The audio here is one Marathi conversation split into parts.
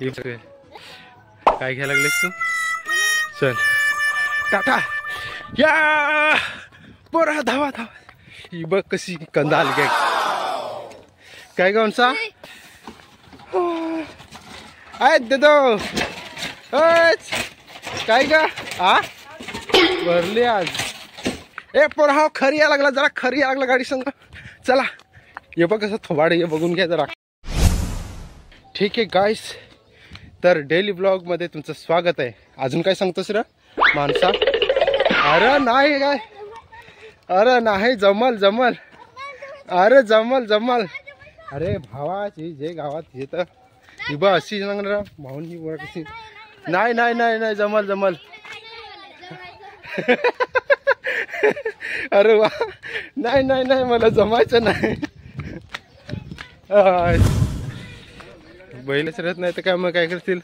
काय घ्यायला लागलेस तू? चल टाटा या पोरा धावा धावा. ही बघ कशी कंदाल गे काय गावचा आय देतो काय का आ भरली आज. ए पोरा हा खरी या लागला जरा खरी या लागला गाडी संग. चला ये बघ कसं थोबाड ये बघून घ्या जरा. ठीक आहे गाईस, तर डेली ब्लॉग मध्ये तुमचं स्वागत आहे. अजून काय सांगतोस रे माणसा? अरे नाही काय, अरे नाही जमल जमल, अरे जमल जमल. अरे भावाची जे गावात येत ही बा अशी सांगणार भाऊन ही बोला कशी. नाही नाही नाही नाही जमल जमल. अरे वा नाही नाही नाही मला जमायचं नाही. बैलच राहत नाही तर काय मग काय करतील.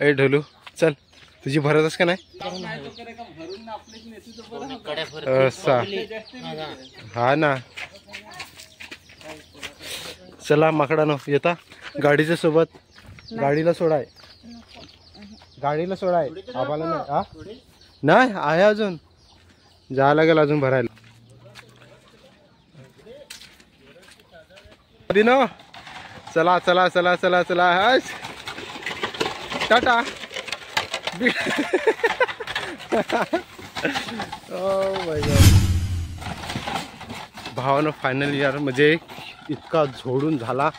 ए ढोलू चल तुझी भरतच का नाही? हा ना चला माकडानो येता गाडीच्या सोबत. गाडीला सोडाय, गाडीला सोडाय आम्हाला नाही. हा नाही आहे अजून जायला लागेल अजून भरायला. दिनो चला चला चला चला चला हस टाटा. भावानं फायनल यार म्हणजे इतका झोडून झाला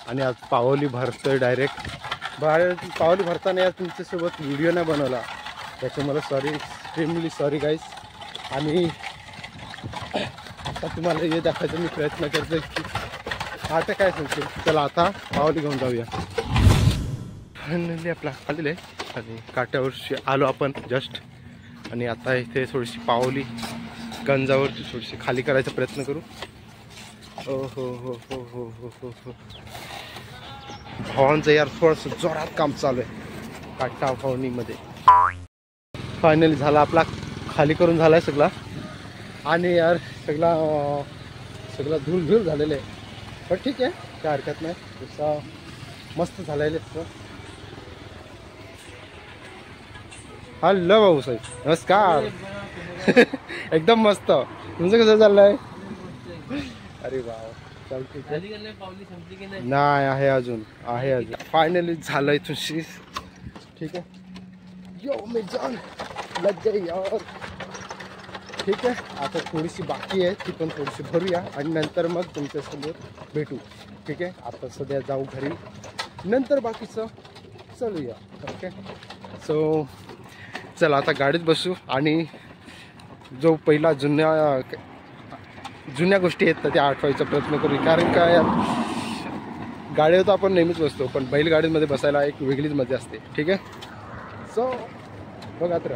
आणि आज पावली भरतोय डायरेक्ट. पावली भरताना यार तुमच्यासोबत व्हिडिओ नाही बनवला त्याचं मला सॉरी, एक्स्ट्रीमली सॉरी गाईस. आणि आता तुम्हाला हे दाखवायचा मी प्रयत्न करतोय की आता काय सांगतील. चला आता पावली घेऊन जाऊया. फायनली आपला आलेलं आहे आणि काट्यावर आलो आपण जस्ट. आणि आता इथे थोडीशी पावली गंजावरती थोडीशी खाली करायचा प्रयत्न करू. हो हो हो हो हो हो हो हो भावांचं यार थोडंसं जोरात काम चालू आहे काटा फावणीमध्ये. फायनली झाला आपला खाली करून झाला आहे सगळा. आणि यार सगळा धूळ धूळ झालेलं आहे पण ठीक आहे काय हरकत नाही. तसा मस्त झालेलं आहे. हॅलो भाऊ साहेब नमस्कार. एकदम मस्त. तुमचं कसं चाललंय? अरे वा चल ठीक आहे. नाही आहे अजून आहे अजून. फायनली झालंय तुझी. ठीक आहे यो मी जान लग गई यार. ठीक आहे आता थोडीशी बाकी आहे ती पण थोडीशी भरूया आणि नंतर मग तुमच्यासोबत भेटू. ठीक आहे आता सध्या जाऊ घरी नंतर बाकीचं चालूया. ओके सो चला आता गाडीत बसू आणि जो पहिला जुन्या गोष्टी आहेत त्या आठवायचा प्रयत्न करू. कारण काय यार गाडीवर तर आपण नेहमीच बसतो पण बैलगाडीमध्ये बसायला एक वेगळीच मजा असते. ठीक आहे सो बघा तर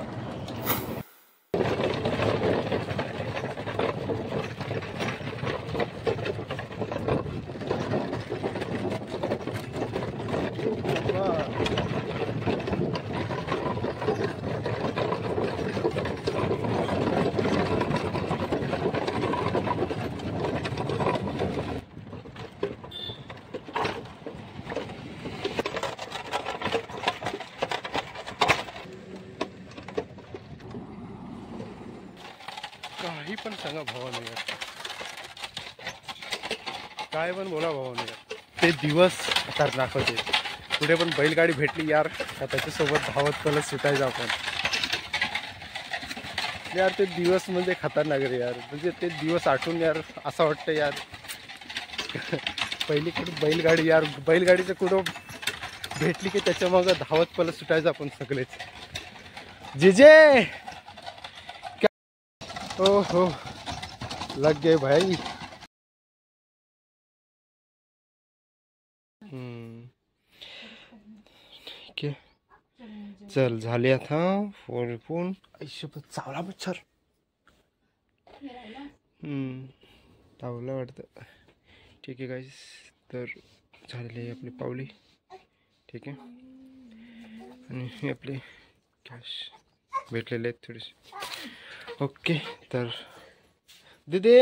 काही पण सांगा भावाने यार, काय पण बोला भावाने यार. ते दिवस खतरनाक होते. पुढे पण बैलगाडी भेटली यार का त्याच्यासोबत धावत पलत सुटायचं आपण यार. ते दिवस म्हणजे खतरनाक रे यार. म्हणजे ते दिवस आठवून यार असं वाटतं यार पहिली कुठं बैलगाडी यार. बैलगाडीचं कुठं भेटली की त्याच्या मग धावत पलत सुटायचं आपण सगळेच. जे ओ हो लग गए भाई. ठीक आहे चल झाले आता फोन. आयुष्यभर चावला मच्छर चावला वाटतं. ठीक आहे गाईस तर झालेली आहे आपली पावली. ठीक आहे आणि हे आपले कॅश भेटलेले आहेत थोडेसे. ओके तर दीदी